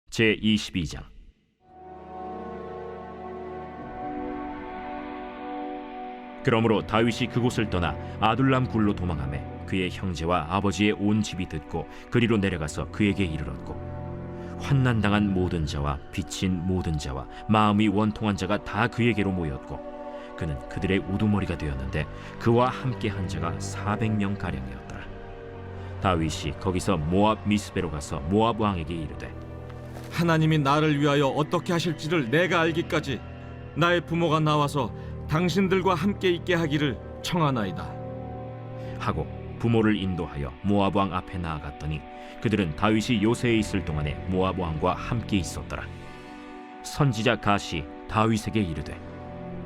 제22장. 그러므로 다윗이 그곳을 떠나 아둘람 굴로 도망하매 그의 형제와 아버지의 온 집이 듣고 그리로 내려가서 그에게 이르렀고, 환난당한 모든 자와 빚진 모든 자와 마음이 원통한 자가 다 그에게로 모였고, 그는 그들의 우두머리가 되었는데 그와 함께 한 자가 400명 가량이었더라. 다윗이 거기서 모압 미스베로 가서 모압 왕에게 이르되, 하나님이 나를 위하여 어떻게 하실지를 내가 알기까지 나의 부모가 나와서 당신들과 함께 있게 하기를 청하나이다 하고 부모를 인도하여 모압 왕 앞에 나아갔더니 그들은 다윗이 요새에 있을 동안에 모압 왕과 함께 있었더라. 선지자 갓이 다윗에게 이르되,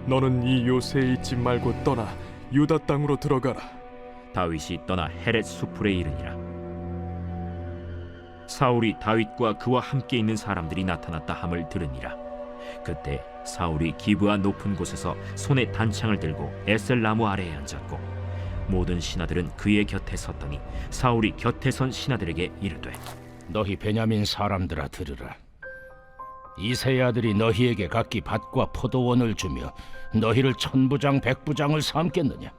너는 이 요새에 있지 말고 떠나 유다 땅으로 들어가라. 다윗이 떠나 헤렛 수풀에 이르니라. 사울이 다윗과 그와 함께 있는 사람들이 나타났다 함을 들으니라. 그때 사울이 기브아 높은 곳에서 손에 단창을 들고 에셀 나무 아래에 앉았고, 모든 신하들은 그의 곁에 섰더니 사울이 곁에 선 신하들에게 이르되, 너희 베냐민 사람들아 들으라. 이새의 아들이 너희에게 각기 밭과 포도원을 주며 너희를 천부장 백부장을 삼겠느냐?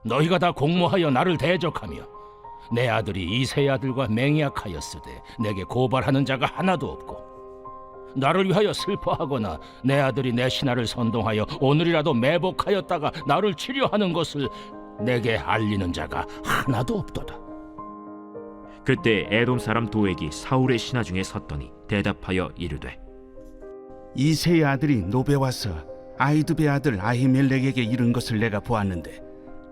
너희가 다 공모하여 나를 대적하며 내 아들이 이새의 아들과 맹약하였으되 내게 고발하는 자가 하나도 없고, 나를 위하여 슬퍼하거나 내 아들이 내 신하를 선동하여 오늘이라도 매복하였다가 나를 치료하는 것을 내게 알리는 자가 하나도 없도다. 그때 에돔 사람 도액이 사울의 신하 중에 섰더니 대답하여 이르되, 이새의 아들이 노베 와서 아히두베 아들 아히멜렉에게 이른 것을 내가 보았는데,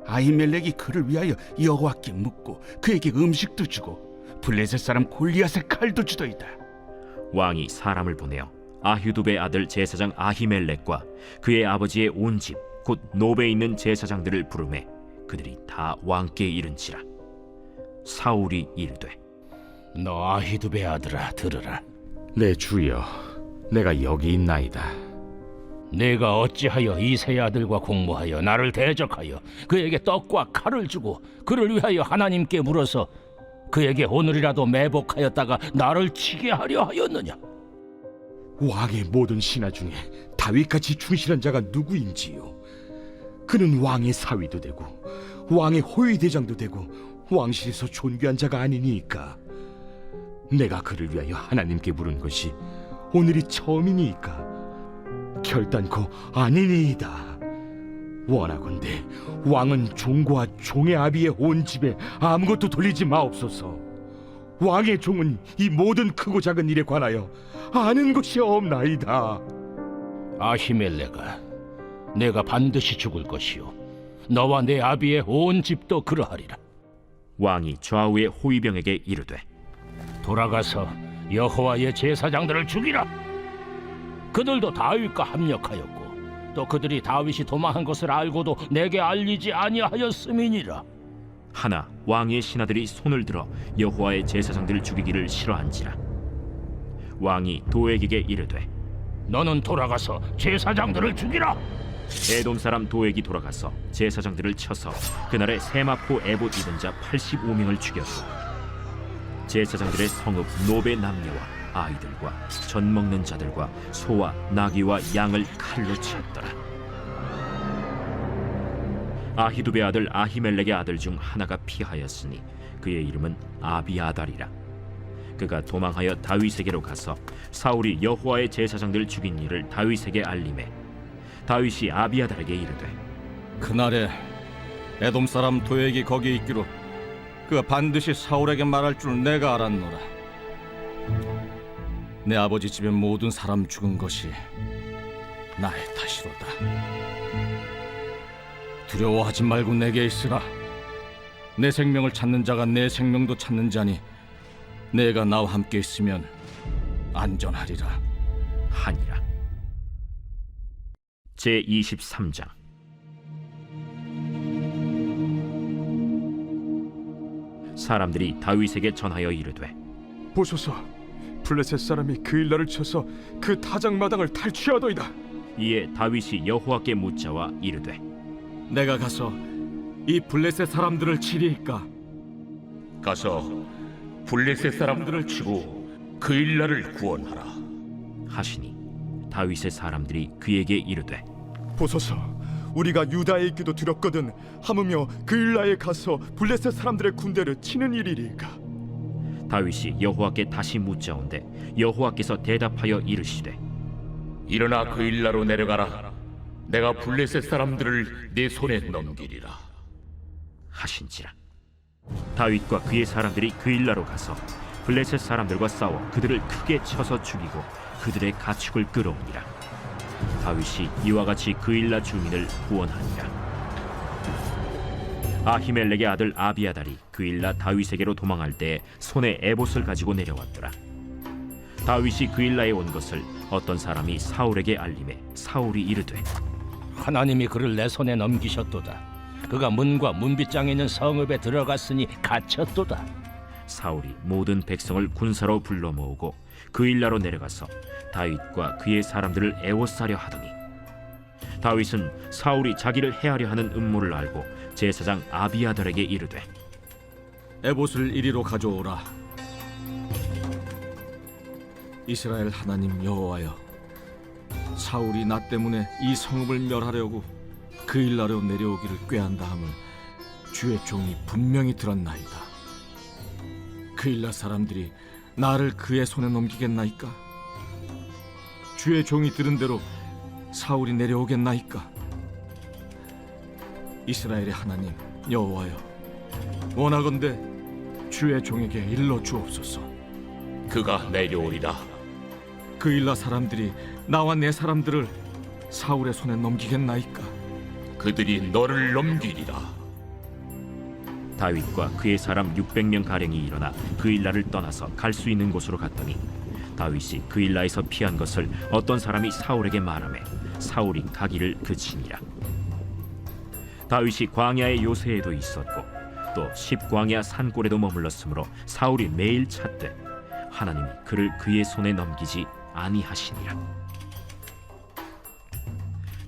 아히멜렉이 그를 위하여 여호와께 묻고 그에게 음식도 주고 블레셋 사람 골리앗의 칼도 주더이다. 왕이 사람을 보내어 아휴두베 아들 제사장 아히멜렉과 그의 아버지의 온 집 곧 노베에 있는 제사장들을 부르매 그들이 다 왕께 이른지라. 사울이 이르되, 너 아히두베 아들아 들으라. 내 주여, 내가 여기 있나이다. 내가 어찌하여 이새의 아들과 공모하여 나를 대적하여 그에게 떡과 칼을 주고 그를 위하여 하나님께 물어서 그에게 오늘이라도 매복하였다가 나를 치게 하려 하였느냐? 왕의 모든 신하 중에 다윗같이 충실한 자가 누구인지요? 그는 왕의 사위도 되고 왕의 호위대장도 되고 왕실에서 존귀한 자가 아니니까. 내가 그를 위하여 하나님께 물은 것이 오늘이 처음이니까 결단코 아니니이다. 원하건대 왕은 종과 종의 아비의 온 집에 아무것도 돌리지 마옵소서. 왕의 종은 이 모든 크고 작은 일에 관하여 아는 것이 없나이다. 아히멜렉아, 내가 반드시 죽을 것이요 너와 내 아비의 온 집도 그러하리라. 왕이 좌우의 호위병에게 이르되, 돌아가서 여호와의 제사장들을 죽이라. 그들도 다윗과 합력하였고 또 그들이 다윗이 도망한 것을 알고도 내게 알리지 아니하였음이니라. 하나 왕의 신하들이 손을 들어 여호와의 제사장들을 죽이기를 싫어한지라. 왕이 도액에게 이르되, 너는 돌아가서 제사장들을 죽이라. 에돔 사람 도액이 돌아가서 제사장들을 쳐서 그날에 세마포 에봇 입은 자 85명을 죽였고, 제사장들의 성읍 노베 남녀와 아이들과 젖 먹는 자들과 소와 나귀와 양을 칼로 쳤더라. 아히두베 아들 아히멜렉의 아들 중 하나가 피하였으니 그의 이름은 아비아달이라. 그가 도망하여 다윗에게로 가서 사울이 여호와의 제사장들을 죽인 일을 다윗에게 알리매 다윗이 아비아달에게 이르되, 그날에 에돔 사람 도액이 거기 있기로 그가 반드시 사울에게 말할 줄 내가 알았노라. 내 아버지 집의 모든 사람 죽은 것이 나의 탓이로다. 두려워하지 말고 내게 있으라. 내 생명을 찾는 자가 내 생명도 찾는 자니 내가 나와 함께 있으면 안전하리라 하니라. 제23장. 사람들이 다윗에게 전하여 이르되, 보소서, 블레셋 사람이 그 일날을 쳐서 그 타작마당을 탈취하더이다. 이에 다윗이 여호와께 묻자와 이르되, 내가 가서 이 블레셋 사람들을 치리이까? 가서 블레셋 사람들을 치고 그일라를 구원하라. 하시니 다윗의 사람들이 그에게 이르되 보소서, 우리가 유다에 있기도 두렵거든 하무며 그일라에 가서 블레셋 사람들의 군대를 치는 일이리까. 다윗이 여호와께 다시 묻자온데 여호와께서 대답하여 이르시되 일어나 그일라로 내려가라. 내가 블레셋 사람들을 네 손에 넘기리라. 하신지라. 다윗과 그의 사람들이 그일라로 가서 블레셋 사람들과 싸워 그들을 크게 쳐서 죽이고 그들의 가축을 끌어오니라. 다윗이 이와 같이 그일라 주민을 구원하니라. 아히멜렉의 아들 아비아달이 그일라 다윗에게로 도망할 때 손에 에봇을 가지고 내려왔더라. 다윗이 그일라에 온 것을 어떤 사람이 사울에게 알림해 사울이 이르되 하나님이 그를 내 손에 넘기셨도다. 그가 문과 문빗장에 있는 성읍에 들어갔으니 갇혔도다. 사울이 모든 백성을 군사로 불러 모으고 그일라로 내려가서 다윗과 그의 사람들을 애워싸려 하더니 다윗은 사울이 자기를 해하려 하는 음모를 알고 제사장 아비아달에게 이르되 에봇을 이리로 가져오라. 이스라엘 하나님 여호와여, 사울이 나 때문에 이 성읍을 멸하려고 그일라로 내려오기를 꾀한다 함을 주의 종이 분명히 들었나이다. 그일라 사람들이 나를 그의 손에 넘기겠나이까? 주의 종이 들은 대로 사울이 내려오겠나이까? 이스라엘의 하나님 여호와여, 원하건대 주의 종에게 일러 주옵소서. 그가 내려오리라. 그일라 사람들이 나와 내 사람들을 사울의 손에 넘기겠나이까? 그들이 너를 넘기리라. 다윗과 그의 사람 600명 가량이 일어나 그일라를 떠나서 갈 수 있는 곳으로 갔더니 다윗이 그일라에서 피한 것을 어떤 사람이 사울에게 말하매 사울이 가기를 그치니라. 다윗이 광야의 요새에도 있었고 또 십광야 산골에도 머물렀으므로 사울이 매일 찾되 하나님이 그를 그의 손에 넘기지 아니하시니라.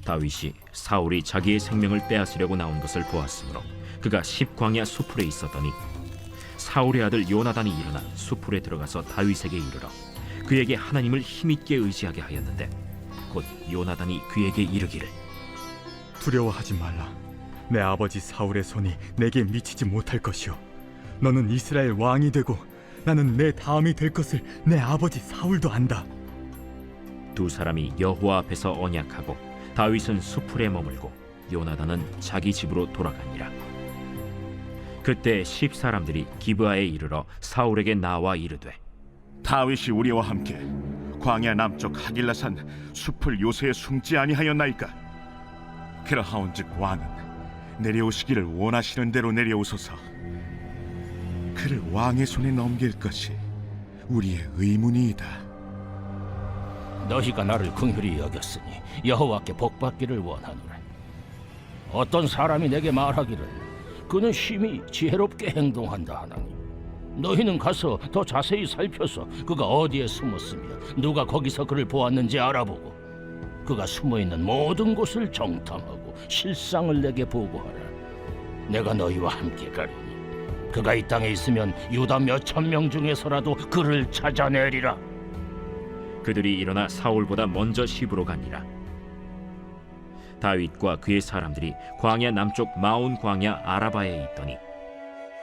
다윗이 사울이 자기의 생명을 빼앗으려고 나온 것을 보았으므로 그가 십광야 수풀에 있었더니 사울의 아들 요나단이 일어나 수풀에 들어가서 다윗에게 이르러 그에게 하나님을 힘있게 의지하게 하였는데 곧 요나단이 그에게 이르기를 두려워하지 말라. 내 아버지 사울의 손이 내게 미치지 못할 것이요, 너는 이스라엘 왕이 되고 나는 내 다음이 될 것을 내 아버지 사울도 안다. 두 사람이 여호와 앞에서 언약하고 다윗은 수풀에 머물고 요나단은 자기 집으로 돌아가니라. 그때 십 사람들이 기브아에 이르러 사울에게 나와 이르되 다윗이 우리와 함께 광야 남쪽 하길라산 숲을 요새에 숨지 아니하였나이까? 그러하온즉 왕은 내려오시기를 원하시는 대로 내려오소서. 그를 왕의 손에 넘길 것이 우리의 의문이이다. 너희가 나를 긍휼히 여겼으니 여호와께 복받기를 원하노라. 어떤 사람이 내게 말하기를 그는 심히 지혜롭게 행동한다 하나니 너희는 가서 더 자세히 살펴서 그가 어디에 숨었으며 누가 거기서 그를 보았는지 알아보고 그가 숨어있는 모든 곳을 정탐하고 실상을 내게 보고하라. 내가 너희와 함께 가리니 그가 이 땅에 있으면 유다 몇천 명 중에서라도 그를 찾아내리라. 그들이 일어나 사울보다 먼저 시브로 가니라. 다윗과 그의 사람들이 광야 남쪽 마온 광야 아라바에 있더니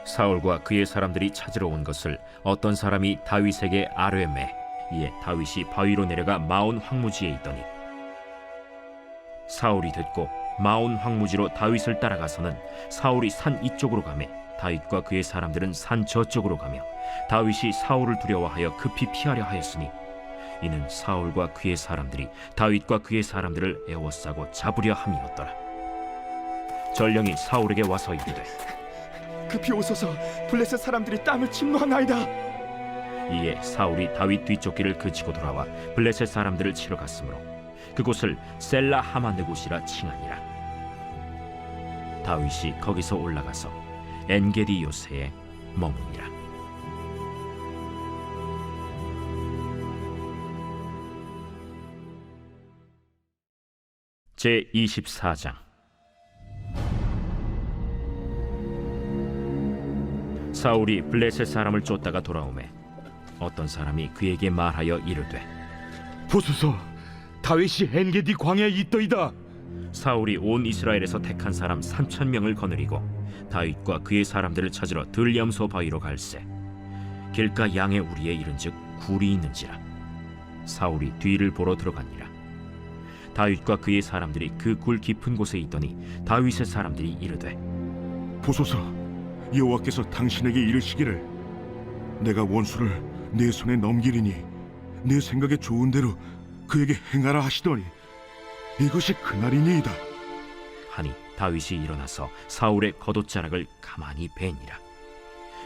사울과 그의 사람들이 찾으러 온 것을 어떤 사람이 다윗에게 아뢰매 이에 다윗이 바위로 내려가 마온 황무지에 있더니 사울이 듣고 마온 황무지로 다윗을 따라가서는 사울이 산 이쪽으로 가매 다윗과 그의 사람들은 산 저쪽으로 가며 다윗이 사울을 두려워하여 급히 피하려 하였으니 이는 사울과 그의 사람들이 다윗과 그의 사람들을 애워싸고 잡으려 함이었더라. 전령이 사울에게 와서 이르되 급히 오소서, 블레셋 사람들이 땅을 침노하나이다. 이에 사울이 다윗 뒤쫓기를 그치고 돌아와 블레셋 사람들을 치러 갔으므로 그곳을 셀라 하만느곳이라 칭하니라. 다윗이 거기서 올라가서 엔게디 요새에 머무니라. 제 24장. 사울이 블레셋 사람을 쫓다가 돌아오매 어떤 사람이 그에게 말하여 이르되 보소서, 다윗이 엔게디 광야에 있더이다. 사울이 온 이스라엘에서 택한 사람 3,000명을 거느리고 다윗과 그의 사람들을 찾으러 들염소 바위로 갈새 길가 양의 우리에 이른즉 굴이 있는지라. 사울이 뒤를 보러 들어가니라. 다윗과 그의 사람들이 그 굴 깊은 곳에 있더니 다윗의 사람들이 이르되 보소서, 여호와께서 당신에게 이르시기를 내가 원수를 내 손에 넘기리니 내 생각에 좋은 대로 그에게 행하라 하시더니 이것이 그날이니이다. 하니 다윗이 일어나서 사울의 겉옷자락을 가만히 베니라.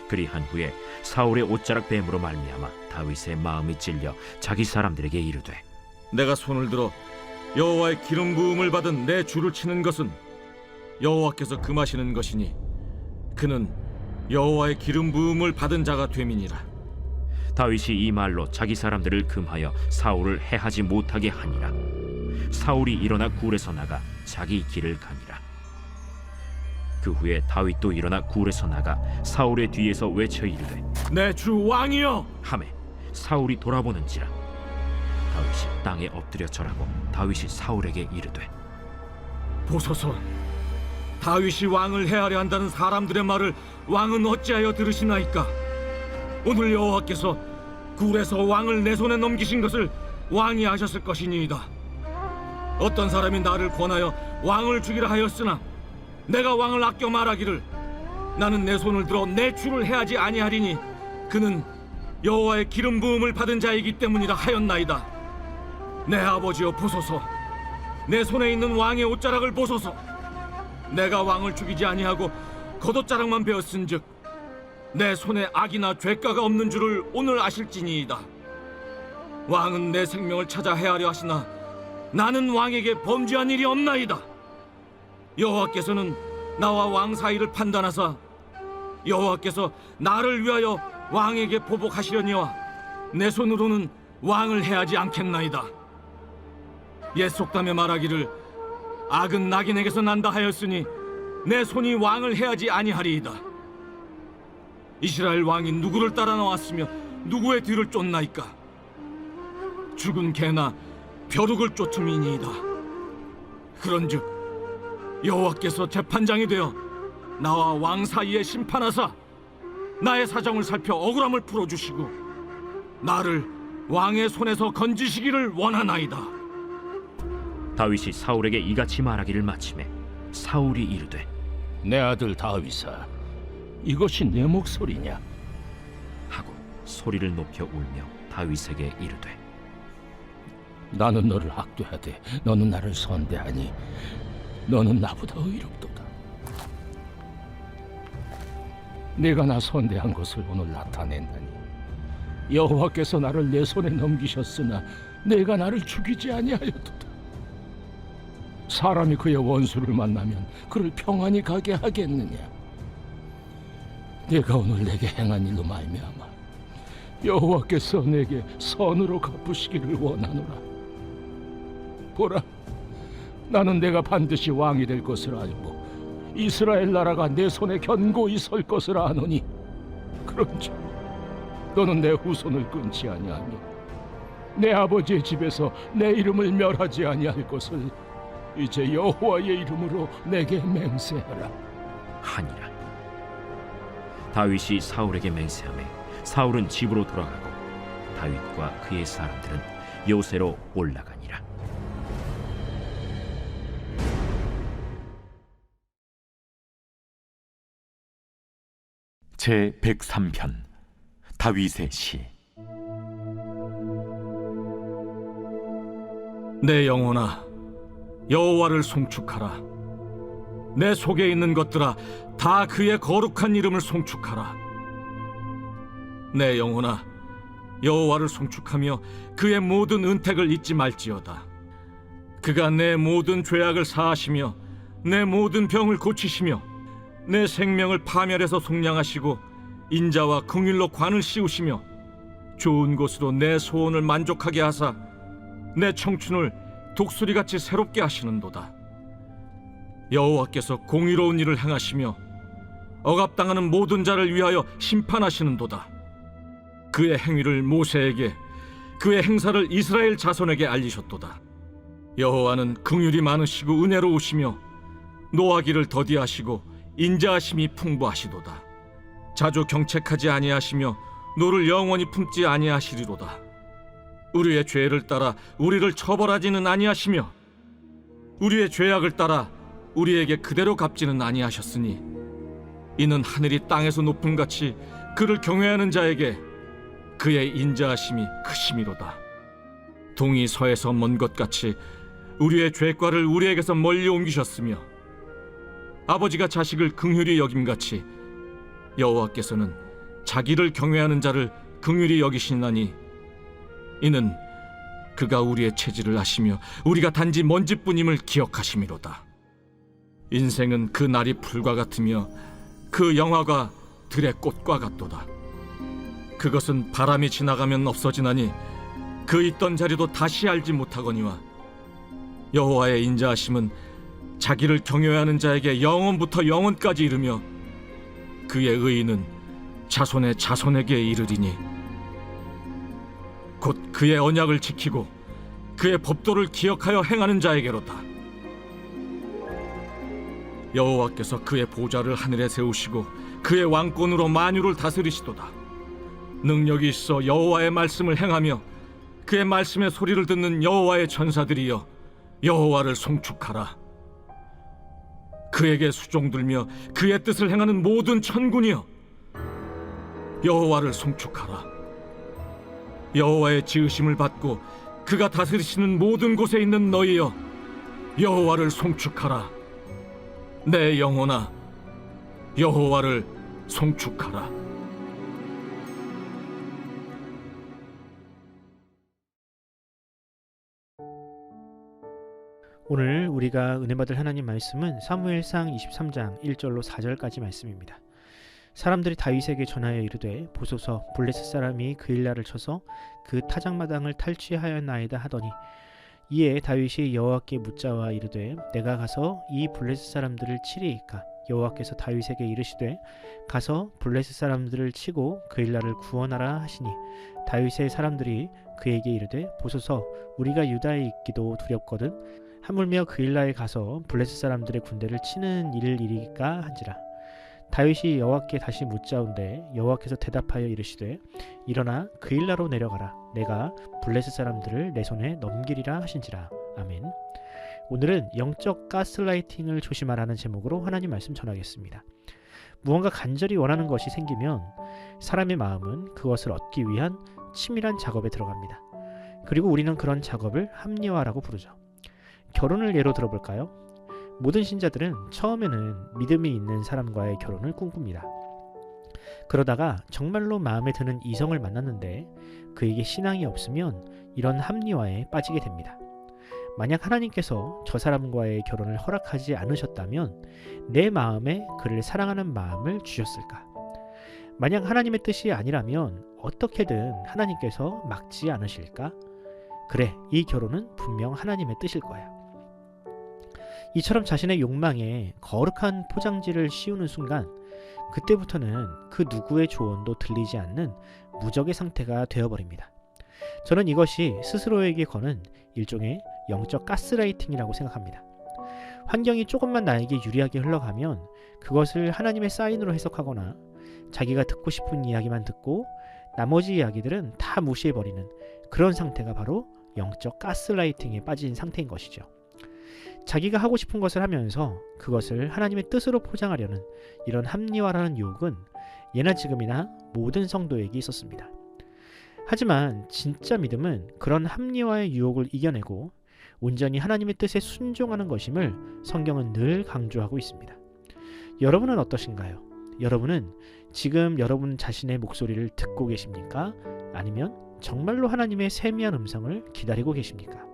그리한 후에 사울의 옷자락 뱀으로 말미암아 다윗의 마음이 찔려 자기 사람들에게 이르되 내가 손을 들어 여호와의 기름 부음을 받은 내 주를 치는 것은 여호와께서 금하시는 것이니 그는 여호와의 기름 부음을 받은 자가 됨이니라. 다윗이 이 말로 자기 사람들을 금하여 사울을 해하지 못하게 하니라. 사울이 일어나 굴에서 나가 자기 길을 가니라. 그 후에 다윗도 일어나 굴에서 나가 사울의 뒤에서 외쳐 이르되 내 주 왕이여! 하매 사울이 돌아보는지라. 다윗이 땅에 엎드려 절하고 다윗이 사울에게 이르되 보소서, 다윗이 왕을 해하려 한다는 사람들의 말을 왕은 어찌하여 들으시나이까? 오늘 여호와께서 굴에서 왕을 내 손에 넘기신 것을 왕이 아셨을 것이니이다. 어떤 사람이 나를 권하여 왕을 죽이라 하였으나 내가 왕을 아껴 말하기를 나는 내 손을 들어 내 주를 해하지 아니하리니 그는 여호와의 기름 부음을 받은 자이기 때문이라 하였나이다. 내 아버지여 보소서, 내 손에 있는 왕의 옷자락을 보소서. 내가 왕을 죽이지 아니하고 겉옷자락만 베었은즉 내 손에 악이나 죄가가 없는 줄을 오늘 아실지니이다. 왕은 내 생명을 찾아 해하려 하시나 나는 왕에게 범죄한 일이 없나이다. 여호와께서는 나와 왕 사이를 판단하사 여호와께서 나를 위하여 왕에게 보복하시려니와 내 손으로는 왕을 해하지 않겠나이다. 옛 속담에 말하기를 악은 낙인에게서 난다 하였으니 내 손이 왕을 해하지 아니하리이다. 이스라엘 왕이 누구를 따라 나왔으며 누구의 뒤를 쫓나이까? 죽은 개나 벼룩을 쫓음이니이다. 그런즉 여호와께서 재판장이 되어 나와 왕 사이에 심판하사 나의 사정을 살펴 억울함을 풀어주시고 나를 왕의 손에서 건지시기를 원하나이다. 다윗이 사울에게 이같이 말하기를 마치매 사울이 이르되 내 아들 다윗아, 이것이 내 목소리냐? 하고 소리를 높여 울며 다윗에게 이르되 나는 너를 학대하되 너는 나를 선대하니 너는 나보다 의롭도다. 네가 나 선대한 것을 오늘 나타낸다니 여호와께서 나를 내 손에 넘기셨으나 내가 나를 죽이지 아니하였도다. 사람이 그의 원수를 만나면 그를 평안히 가게 하겠느냐? 네가 오늘 내게 행한 일로 말미암아 여호와께서 내게 선으로 갚으시기를 원하노라. 보라, 나는 내가 반드시 왕이 될 것을 알고 이스라엘 나라가 내 손에 견고히 설 것을 아노니 그런즉 너는 내 후손을 끊지 아니하며 내 아버지의 집에서 내 이름을 멸하지 아니할 것을 이제 여호와의 이름으로 내게 맹세하라. 하니라. 다윗이 사울에게 맹세하매 사울은 집으로 돌아가고 다윗과 그의 사람들은 요새로 올라가니라. 제 103편 다윗의 시. 내 영혼아, 여호와를 송축하라. 내 속에 있는 것들아, 다 그의 거룩한 이름을 송축하라. 내 영혼아, 여호와를 송축하며 그의 모든 은택을 잊지 말지어다. 그가 내 모든 죄악을 사하시며 내 모든 병을 고치시며 내 생명을 파멸해서 속량하시고 인자와 긍휼로 관을 씌우시며 좋은 곳으로 내 소원을 만족하게 하사 내 청춘을 독수리같이 새롭게 하시는도다. 여호와께서 공의로운 일을 행하시며 억압당하는 모든 자를 위하여 심판하시는도다. 그의 행위를 모세에게, 그의 행사를 이스라엘 자손에게 알리셨도다. 여호와는 긍휼이 많으시고 은혜로우시며 노하기를 더디하시고 인자하심이 풍부하시도다. 자주 경책하지 아니하시며 노를 영원히 품지 아니하시리로다. 우리의 죄를 따라 우리를 처벌하지는 아니하시며 우리의 죄악을 따라 우리에게 그대로 갚지는 아니하셨으니 이는 하늘이 땅에서 높음같이 그를 경외하는 자에게 그의 인자하심이 크심이로다. 동이 서에서 먼 것 같이 우리의 죄과를 우리에게서 멀리 옮기셨으며 아버지가 자식을 긍휼히 여김같이 여호와께서는 자기를 경외하는 자를 긍휼히 여기시나니 이는 그가 우리의 체질을 아시며 우리가 단지 먼지뿐임을 기억하심이로다. 인생은 그 날이 풀과 같으며 그 영화가 들의 꽃과 같도다. 그것은 바람이 지나가면 없어지나니 그 있던 자리도 다시 알지 못하거니와 여호와의 인자하심은 자기를 경외하는 자에게 영원부터 영원까지 이르며 그의 의인은 자손의 자손에게 이르리니 곧 그의 언약을 지키고 그의 법도를 기억하여 행하는 자에게로다. 여호와께서 그의 보좌를 하늘에 세우시고 그의 왕권으로 만유를 다스리시도다. 능력이 있어 여호와의 말씀을 행하며 그의 말씀의 소리를 듣는 여호와의 전사들이여 여호와를 송축하라. 그에게 수종들며 그의 뜻을 행하는 모든 천군이여 여호와를 송축하라. 여호와의 지으심을 받고 그가 다스리시는 모든 곳에 있는 너희여 여호와를 송축하라. 내 영혼아 여호와를 송축하라. 오늘 우리가 은혜 받을 하나님 말씀은 사무엘상 23장 1절로 4절까지 말씀입니다. 사람들이 다윗에게 전하여 이르되 보소서 블레셋 사람이 그일라를 쳐서 그 타작마당을 탈취하였나이다 하더니 이에 다윗이 여호와께 묻자와 이르되 내가 가서 이 블레셋 사람들을 치리이까? 여호와께서 다윗에게 이르시되 가서 블레셋 사람들을 치고 그일라를 구원하라 하시니 다윗의 사람들이 그에게 이르되 보소서 우리가 유다에 있기도 두렵거든 하물며 그일라에 가서 블레셋 사람들의 군대를 치는 일이리까 한지라. 다윗이 여호와께 다시 묻자온데 여호와께서 대답하여 이르시되 일어나 그일라로 내려가라. 내가 블레셋 사람들을 내 손에 넘기리라 하신지라. 아멘. 오늘은 영적 가스라이팅을 조심하라는 제목으로 하나님 말씀 전하겠습니다. 무언가 간절히 원하는 것이 생기면 사람의 마음은 그것을 얻기 위한 치밀한 작업에 들어갑니다. 그리고 우리는 그런 작업을 합리화라고 부르죠. 결혼을 예로 들어볼까요? 모든 신자들은 처음에는 믿음이 있는 사람과의 결혼을 꿈꿉니다. 그러다가 정말로 마음에 드는 이성을 만났는데 그에게 신앙이 없으면 이런 합리화에 빠지게 됩니다. 만약 하나님께서 저 사람과의 결혼을 허락하지 않으셨다면 내 마음에 그를 사랑하는 마음을 주셨을까? 만약 하나님의 뜻이 아니라면 어떻게든 하나님께서 막지 않으실까? 그래, 이 결혼은 분명 하나님의 뜻일 거야. 이처럼 자신의 욕망에 거룩한 포장지를 씌우는 순간 그때부터는 그 누구의 조언도 들리지 않는 무적의 상태가 되어버립니다. 저는 이것이 스스로에게 거는 일종의 영적 가스라이팅이라고 생각합니다. 환경이 조금만 나에게 유리하게 흘러가면 그것을 하나님의 사인으로 해석하거나 자기가 듣고 싶은 이야기만 듣고 나머지 이야기들은 다 무시해버리는 그런 상태가 바로 영적 가스라이팅에 빠진 상태인 것이죠. 자기가 하고 싶은 것을 하면서 그것을 하나님의 뜻으로 포장하려는 이런 합리화라는 유혹은 예나 지금이나 모든 성도에게 있었습니다. 하지만 진짜 믿음은 그런 합리화의 유혹을 이겨내고 온전히 하나님의 뜻에 순종하는 것임을 성경은 늘 강조하고 있습니다. 여러분은 어떠신가요? 여러분은 지금 여러분 자신의 목소리를 듣고 계십니까? 아니면 정말로 하나님의 세미한 음성을 기다리고 계십니까?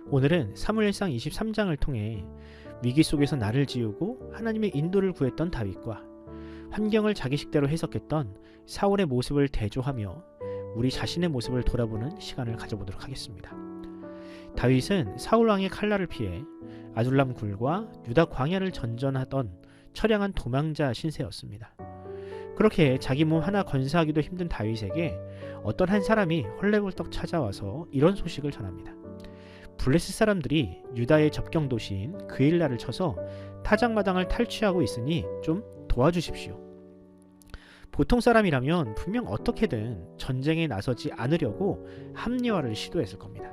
오늘은 사무엘상 23장을 통해 위기 속에서 나를 지우고 하나님의 인도를 구했던 다윗과 환경을 자기식대로 해석했던 사울의 모습을 대조하며 우리 자신의 모습을 돌아보는 시간을 가져보도록 하겠습니다. 다윗은 사울왕의 칼날을 피해 아둘람 굴과 유다 광야를 전전하던 처량한 도망자 신세였습니다. 그렇게 자기 몸 하나 건사하기도 힘든 다윗에게 어떤 한 사람이 헐레벌떡 찾아와서 이런 소식을 전합니다. 블레셋 사람들이 유다의 접경 도시인 그일라를 쳐서 타작마당을 탈취하고 있으니 좀 도와주십시오. 보통 사람이라면 분명 어떻게든 전쟁에 나서지 않으려고 합리화를 시도했을 겁니다.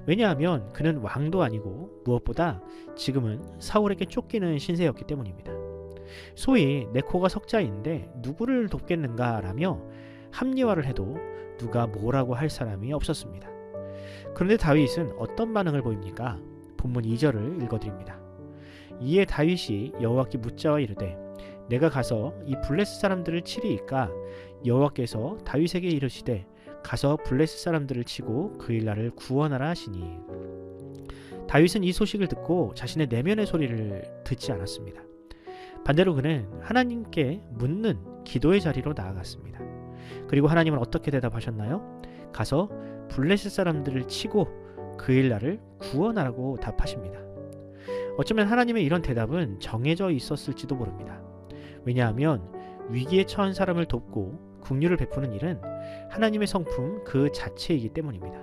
왜냐하면 그는 왕도 아니고 무엇보다 지금은 사울에게 쫓기는 신세였기 때문입니다. 소위 내 코가 석자인데 누구를 돕겠는가 라며 합리화를 해도 누가 뭐라고 할 사람이 없었습니다. 그런데 다윗은 어떤 반응을 보입니까? 본문 2절을 읽어드립니다. 이에 다윗이 여호와께 묻자와 이르되 내가 가서 이 블레셋 사람들을 치리이까? 여호와께서 다윗에게 이르시되 가서 블레셋 사람들을 치고 그일라를 구원하라 하시니. 다윗은 이 소식을 듣고 자신의 내면의 소리를 듣지 않았습니다. 반대로 그는 하나님께 묻는 기도의 자리로 나아갔습니다. 그리고 하나님은 어떻게 대답하셨나요? 가서 블레셋 사람들을 치고 그일라를 구원하라고 답하십니다. 어쩌면 하나님의 이런 대답은 정해져 있었을지도 모릅니다. 왜냐하면 위기에 처한 사람을 돕고 긍휼을 베푸는 일은 하나님의 성품 그 자체이기 때문입니다.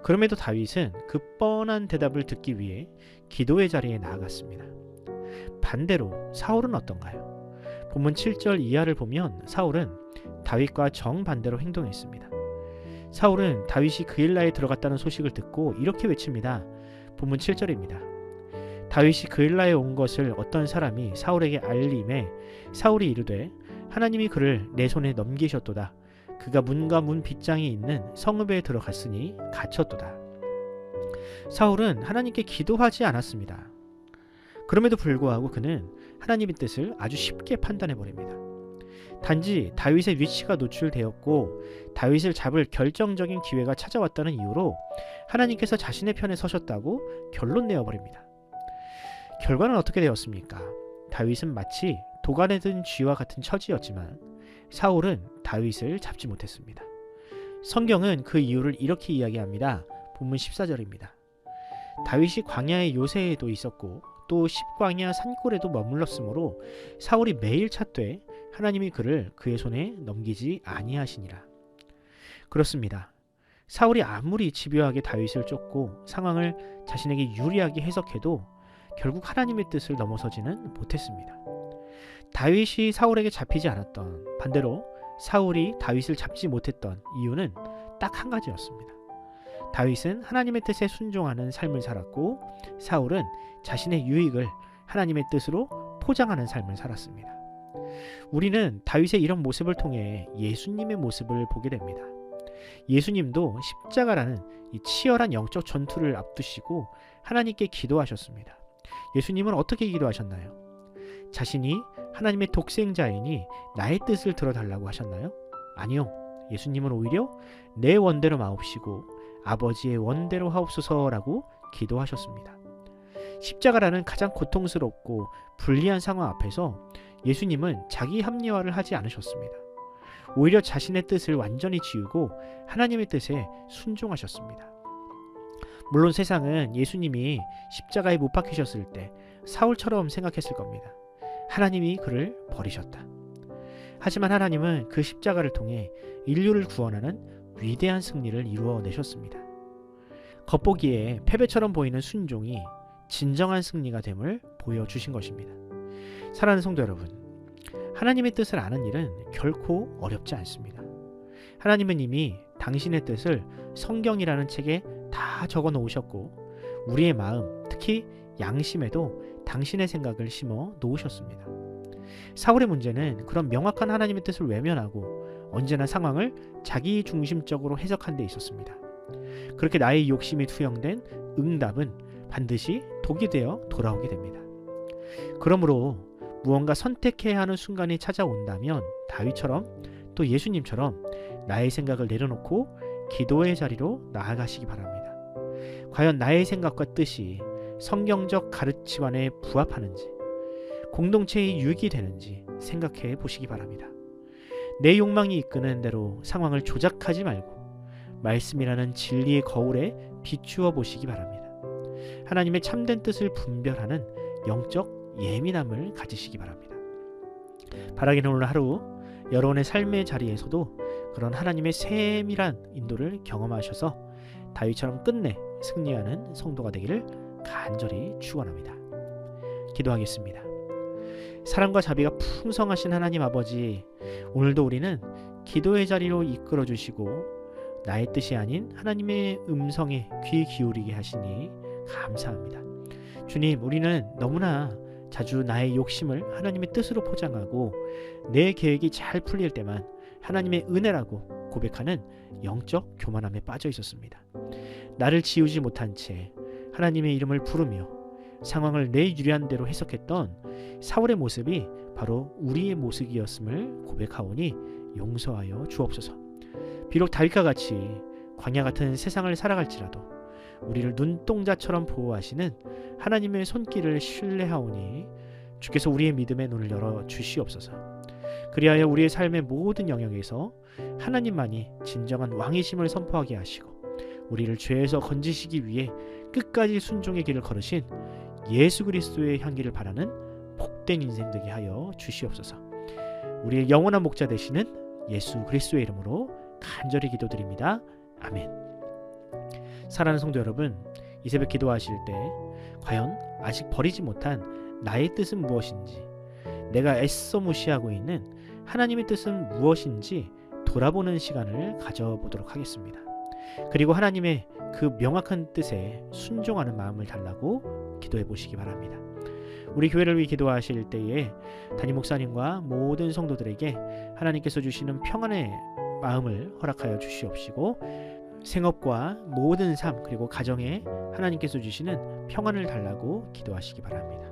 그럼에도 다윗은 그 뻔한 대답을 듣기 위해 기도의 자리에 나아갔습니다. 반대로 사울은 어떤가요? 본문 7절 이하를 보면 사울은 다윗과 정반대로 행동했습니다. 사울은 다윗이 그일라에 들어갔다는 소식을 듣고 이렇게 외칩니다. 본문 7절입니다. 다윗이 그일라에 온 것을 어떤 사람이 사울에게 알림해 사울이 이르되 하나님이 그를 내 손에 넘기셨도다. 그가 문과 문 빗장이 있는 성읍에 들어갔으니 갇혔도다. 사울은 하나님께 기도하지 않았습니다. 그럼에도 불구하고 그는 하나님의 뜻을 아주 쉽게 판단해버립니다. 단지 다윗의 위치가 노출되었고 다윗을 잡을 결정적인 기회가 찾아왔다는 이유로 하나님께서 자신의 편에 서셨다고 결론 내어버립니다. 결과는 어떻게 되었습니까? 다윗은 마치 도간에 든 쥐와 같은 처지였지만 사울은 다윗을 잡지 못했습니다. 성경은 그 이유를 이렇게 이야기합니다. 본문 14절입니다. 다윗이 광야의 요새에도 있었고 또 십광야 산골에도 머물렀으므로 사울이 매일 찾되 하나님이 그를 그의 손에 넘기지 아니하시니라. 그렇습니다. 사울이 아무리 집요하게 다윗을 쫓고 상황을 자신에게 유리하게 해석해도 결국 하나님의 뜻을 넘어서지는 못했습니다. 다윗이 사울에게 잡히지 않았던, 반대로 사울이 다윗을 잡지 못했던 이유는 딱 한 가지였습니다. 다윗은 하나님의 뜻에 순종하는 삶을 살았고 사울은 자신의 유익을 하나님의 뜻으로 포장하는 삶을 살았습니다. 우리는 다윗의 이런 모습을 통해 예수님의 모습을 보게 됩니다. 예수님도 십자가라는 이 치열한 영적 전투를 앞두시고 하나님께 기도하셨습니다. 예수님은 어떻게 기도하셨나요? 자신이 하나님의 독생자이니 나의 뜻을 들어달라고 하셨나요? 아니요. 예수님은 오히려 내 원대로 마옵시고 아버지의 원대로 하옵소서라고 기도하셨습니다. 십자가라는 가장 고통스럽고 불리한 상황 앞에서 예수님은 자기 합리화를 하지 않으셨습니다. 오히려 자신의 뜻을 완전히 지우고 하나님의 뜻에 순종하셨습니다. 물론 세상은 예수님이 십자가에 못 박히셨을 때 사울처럼 생각했을 겁니다. 하나님이 그를 버리셨다. 하지만 하나님은 그 십자가를 통해 인류를 구원하는 위대한 승리를 이루어내셨습니다. 겉보기에 패배처럼 보이는 순종이 진정한 승리가 됨을 보여주신 것입니다. 사랑하는 성도 여러분, 하나님의 뜻을 아는 일은 결코 어렵지 않습니다. 하나님은 이미 당신의 뜻을 성경이라는 책에 다 적어 놓으셨고 우리의 마음, 특히 양심에도 당신의 생각을 심어 놓으셨습니다. 사울의 문제는 그런 명확한 하나님의 뜻을 외면하고 언제나 상황을 자기 중심적으로 해석한 데 있었습니다. 그렇게 나의 욕심이 투영된 응답은 반드시 독이 되어 돌아오게 됩니다. 그러므로 무언가 선택해야 하는 순간이 찾아온다면 다윗처럼 또 예수님처럼 나의 생각을 내려놓고 기도의 자리로 나아가시기 바랍니다. 과연 나의 생각과 뜻이 성경적 가르침안에 부합하는지, 공동체의 유익이 되는지 생각해 보시기 바랍니다. 내 욕망이 이끄는 대로 상황을 조작하지 말고 말씀이라는 진리의 거울에 비추어 보시기 바랍니다. 하나님의 참된 뜻을 분별하는 영적 예민함을 가지시기 바랍니다. 바라기는 오늘 하루 여러분의 삶의 자리에서도 그런 하나님의 세밀한 인도를 경험하셔서 다윗처럼 끝내 승리하는 성도가 되기를 간절히 축원합니다. 기도하겠습니다. 사랑과 자비가 풍성하신 하나님 아버지, 오늘도 우리는 기도의 자리로 이끌어 주시고 나의 뜻이 아닌 하나님의 음성에 귀 기울이게 하시니 감사합니다. 주님, 우리는 너무나 자주 나의 욕심을 하나님의 뜻으로 포장하고 내 계획이 잘 풀릴 때만 하나님의 은혜라고 고백하는 영적 교만함에 빠져 있었습니다. 나를 지우지 못한 채 하나님의 이름을 부르며 상황을 내 유리한 대로 해석했던 사울의 모습이 바로 우리의 모습이었음을 고백하오니 용서하여 주옵소서. 비록 다윗과 같이 광야 같은 세상을 살아갈지라도 우리를 눈동자처럼 보호하시는 하나님의 손길을 신뢰하오니 주께서 우리의 믿음의 눈을 열어 주시옵소서. 그리하여 우리의 삶의 모든 영역에서 하나님만이 진정한 왕이심을 선포하게 하시고 우리를 죄에서 건지시기 위해 끝까지 순종의 길을 걸으신 예수 그리스도의 향기를 바라는 복된 인생 되게 하여 주시옵소서. 우리의 영원한 목자 되시는 예수 그리스도의 이름으로 간절히 기도드립니다. 아멘. 사랑하는 성도 여러분, 이 새벽 기도하실 때 과연 아직 버리지 못한 나의 뜻은 무엇인지, 내가 애써 무시하고 있는 하나님의 뜻은 무엇인지 돌아보는 시간을 가져보도록 하겠습니다. 그리고 하나님의 그 명확한 뜻에 순종하는 마음을 달라고 기도해 보시기 바랍니다. 우리 교회를 위해 기도하실 때에 담임 목사님과 모든 성도들에게 하나님께서 주시는 평안의 마음을 허락하여 주시옵시고 생업과 모든 삶 그리고 가정에 하나님께서 주시는 평안을 달라고 기도하시기 바랍니다.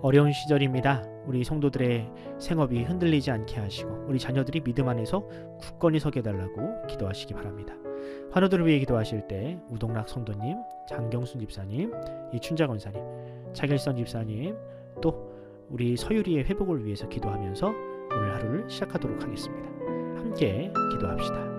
어려운 시절입니다. 우리 성도들의 생업이 흔들리지 않게 하시고 우리 자녀들이 믿음 안에서 굳건히 서게 달라고 기도하시기 바랍니다. 환우들을 위해 기도하실 때 우동락 성도님, 장경순 집사님, 이춘자 권사님, 차길선 집사님, 또 우리 서유리의 회복을 위해서 기도하면서 오늘 하루를 시작하도록 하겠습니다. 함께 기도합시다.